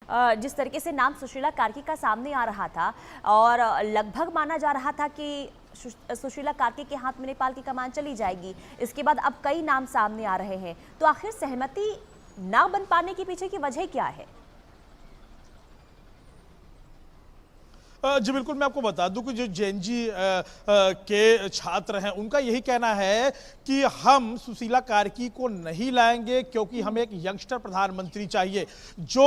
जिस तरीके से नाम सुशीला कार्की का सामने आ रहा था और लगभग माना जा रहा था कि सुशीला कार्की के हाथ में नेपाल की कमान चली जाएगी, इसके बाद अब कई नाम सामने आ रहे हैं, तो आखिर सहमति ना बन पाने के पीछे की वजह क्या है? जी बिल्कुल, मैं आपको बता दूं कि जो जेएनजी के छात्र हैं उनका यही कहना है कि हम सुशीला कार्की को नहीं लाएंगे क्योंकि हमें एक यंगस्टर प्रधानमंत्री चाहिए जो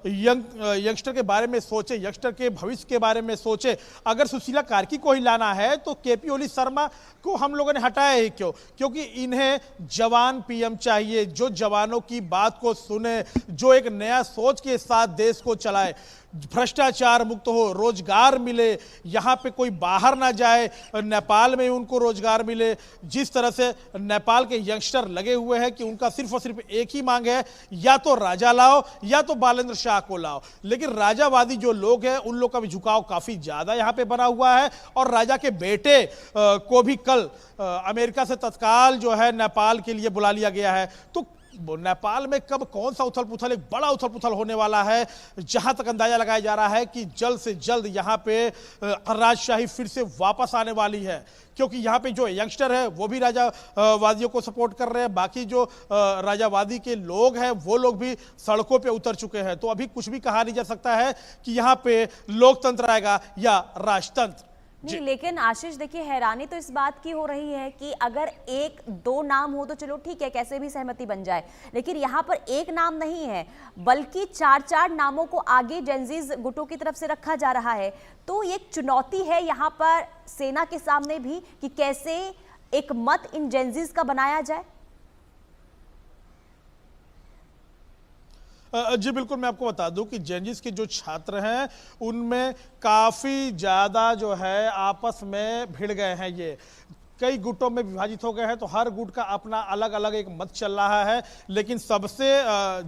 यंगस्टर के बारे में सोचे, यंगस्टर के भविष्य के बारे में सोचे। अगर सुशीला कार्की को ही लाना है तो केपी ओली शर्मा को हम लोगों ने हटाया ही क्यों? क्योंकि इन्हें जवान पीएम चाहिए जो जवानों की बात को सुने, जो एक नया सोच के साथ देश को चलाए, भ्रष्टाचार मुक्त हो, रोजगार मिले, यहाँ पे कोई बाहर ना जाए, नेपाल में उनको रोजगार मिले। जिस तरह से नेपाल के यंगस्टर लगे हुए हैं कि उनका सिर्फ और सिर्फ एक ही मांग है, या तो राजा लाओ या तो बालेंद्र शाह को लाओ। लेकिन राजावादी जो लोग हैं उन लोग का भी झुकाव काफी ज्यादा यहाँ पे बना हुआ है और राजा के बेटे को भी कल अमेरिका से तत्काल जो है नेपाल के लिए बुला लिया गया है। तो नेपाल में कब कौन सा उथल पुथल, एक बड़ा उथल पुथल होने वाला है, जहां तक अंदाजा लगाया जा रहा है कि जल्द से जल्द यहां पे राजशाही फिर से वापस आने वाली है। क्योंकि यहां पे जो यंगस्टर है वो भी राजावादियों को सपोर्ट कर रहे हैं, बाकी जो राजावादी के लोग हैं वो लोग भी सड़कों पे उतर चुके हैं। तो अभी कुछ भी कहा नहीं जा सकता है कि यहां पे लोकतंत्र आएगा या राजतंत्र। नहीं, लेकिन आशीष देखिए, हैरानी तो इस बात की हो रही है कि अगर एक दो नाम हो तो चलो ठीक है, कैसे भी सहमति बन जाए, लेकिन यहाँ पर एक नाम नहीं है बल्कि चार चार नामों को आगे जेंजीज गुटों की तरफ से रखा जा रहा है। तो ये एक चुनौती है यहाँ पर सेना के सामने भी कि कैसे एक मत इन जेंजीज का बनाया जाए। जी बिल्कुल, मैं आपको बता दूं कि जेएनजी के जो छात्र हैं उनमें काफ़ी ज़्यादा जो है आपस में भिड़ गए हैं। ये कई गुटों में विभाजित हो गए हैं, तो हर गुट का अपना अलग अलग एक मत चल रहा है। लेकिन सबसे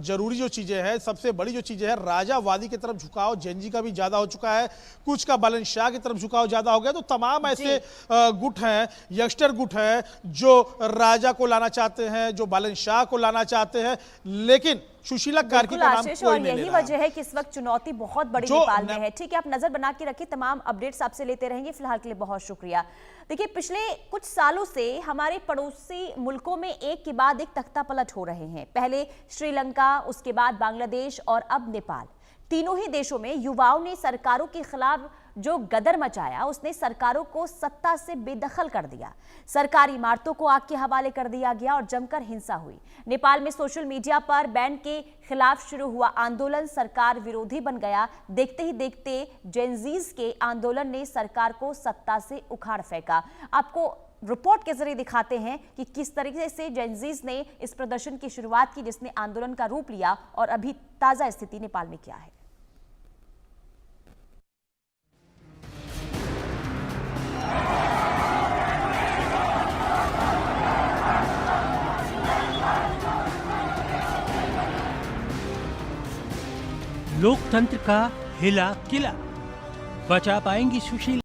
जरूरी जो चीज़ें हैं, सबसे बड़ी जो चीज़ें हैं, राजावादी की तरफ झुकाव जेएनजी का भी ज़्यादा हो चुका है, कुछ का बालेंद्र शाह की तरफ झुकाव ज़्यादा हो गया। तो तमाम ऐसे गुट हैं, यंगस्टर गुट हैं जो राजा को लाना चाहते हैं, जो बालेंद्र शाह को लाना चाहते हैं, लेकिन सुशीला कार्की का नाम कोई नहीं ले रहा। यही वजह है कि इस वक्त चुनौती बहुत बड़ी नेपाल में है। ठीक है, आप नजर बना के रखिए, तमाम अपडेट्स आपसे लेते रहेंगे। फिलहाल के लिए बहुत शुक्रिया। देखिए, पिछले कुछ सालों से हमारे पड़ोसी मुल्कों में एक के बाद एक तख्तापलट हो रहे हैं। पहले श्रीलंका, उसके बाद बांग्लादेश और अब नेपाल। तीनों ही देशों में युवाओं ने सरकारों के खिलाफ जो गदर मचाया, उसने सरकारों को सत्ता से बेदखल कर दिया। सरकारी इमारतों को आग के हवाले कर दिया गया और जमकर हिंसा हुई। नेपाल में सोशल मीडिया पर बैन के खिलाफ शुरू हुआ आंदोलन सरकार विरोधी बन गया। देखते ही देखते जेनजीज के आंदोलन ने सरकार को सत्ता से उखाड़ फेंका। आपको रिपोर्ट के जरिए दिखाते हैं कि किस तरीके से जेनजीज ने इस प्रदर्शन की शुरुआत की, जिसने आंदोलन का रूप लिया, और अभी ताजा स्थिति नेपाल में क्या है। लोकतंत्र का हिला किला, बचा पाएंगी सुशीला?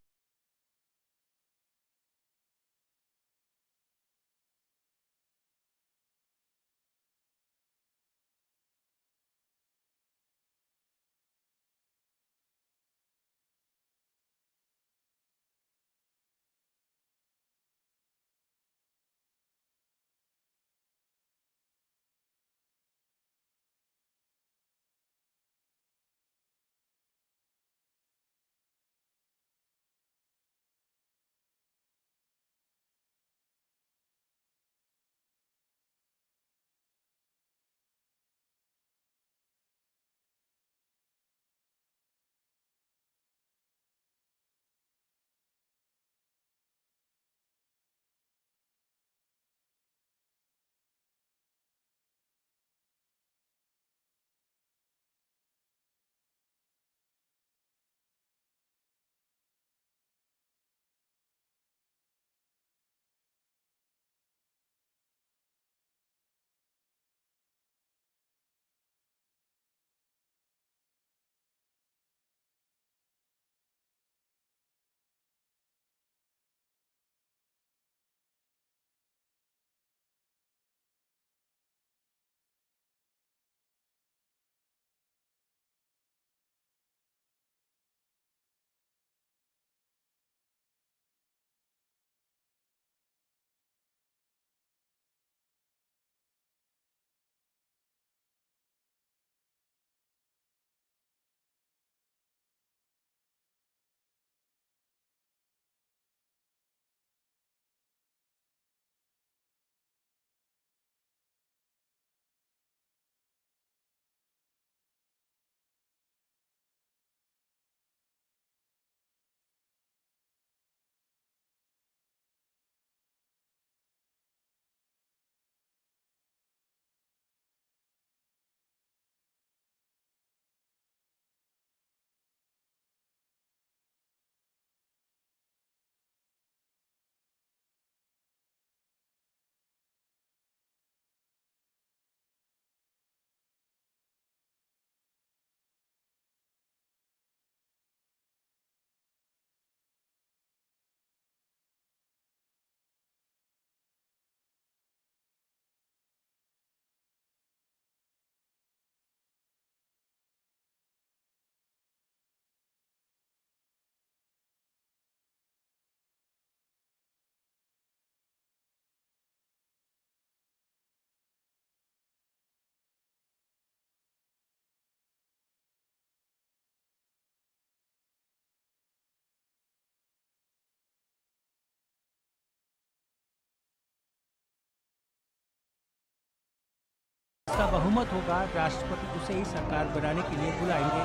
बहुमत होगा राष्ट्रपति उसे ही सरकार बनाने के लिए बुलाएंगे।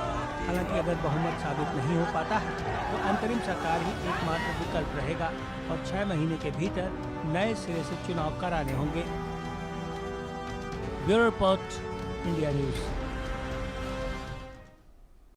हालांकि अगर बहुमत साबित नहीं हो पाता है तो अंतरिम सरकार ही एकमात्र विकल्प रहेगा और 6 महीने के भीतर नए सिरे से चुनाव कराने होंगे। Bureau report, India news.